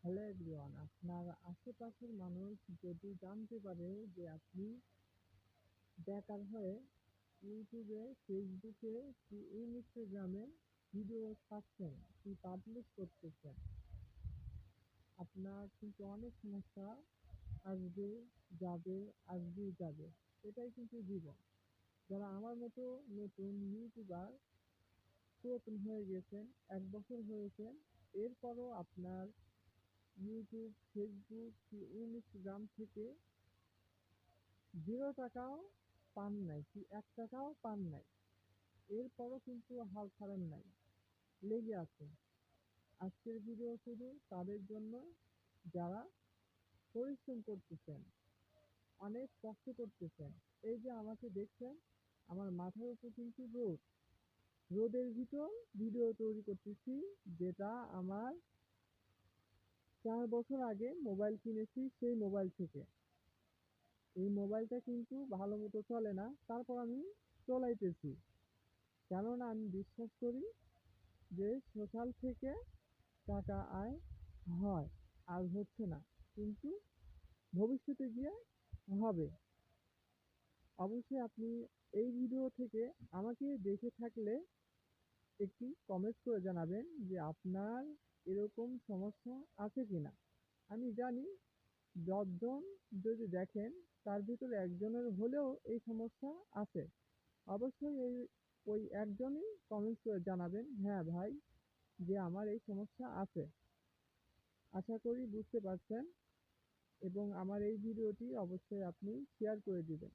Hello everyone, আপনার আশেপাশের মানুষ যদি জানতে পারে যে আপনি বেকার হয়ে ইউটিউবে, ফেসবুকে কি ইনস্টাগ্রামে ভিডিও ছাড়ছেন, কি পাবলিশ করতেছেন, আপনার কিন্তু অনেক সমস্যা আসবে, যাবে, আসবেই যাবে। এটাই কিন্তু জীবন। যারা আমার মতো নতুন ইউটিউবার পুরাতন হয়ে গেছেন, 1 বছর হয়েছে, এরপরও আপনার ইউটিউব, ফেসবুক কি ইনস্টাগ্রাম থেকে 0 টাকাও পান নাই, কি 1 টাকাও পান নাই, এরপরও কিন্তু হাল ছাড়েন নাই, লেগে আছেন। আজকের ভিডিও শুধু তাদের জন্য যারা পরিশ্রম করতেছেন, অনেক কষ্ট করতেছেন। এই যে আমাকে দেখছেন, আমার মাথার উপর কিন্তু রোদ, রোদের ভিতর ভিডিও তৈরি করতেছি, যেটা আমার 4 বছর আগে মোবাইল কিনেছি, সেই মোবাইল থেকে। এই মোবাইলটা কিন্তু ভালো মতো চলে না, তারপর আমি চলাইতেছি, কেননা আমি বিশ্বাস করি যে সোশ্যাল থেকে টাকা আয় হয়। আজ হচ্ছে না, কিন্তু ভবিষ্যতে গিয়ে হবে। অবশ্যই আপনি এই ভিডিও থেকে আমাকে দেখে থাকলে একটি কমেন্ট করে জানাবেন যে আপনার এরকম সমস্যা আছে কিনা। আমি জানি 10 জন যদি দেখেন, তার ভিতরে একজনের হলেও এই সমস্যা আছে। অবশ্যই ওই একজনই কমেন্ট করে জানাবেন, হ্যাঁ ভাই, যে আমার এই সমস্যা আছে। আশা করি বুঝতে পারছেন, এবং আমার এই ভিডিওটি অবশ্যই আপনি শেয়ার করে দিবেন।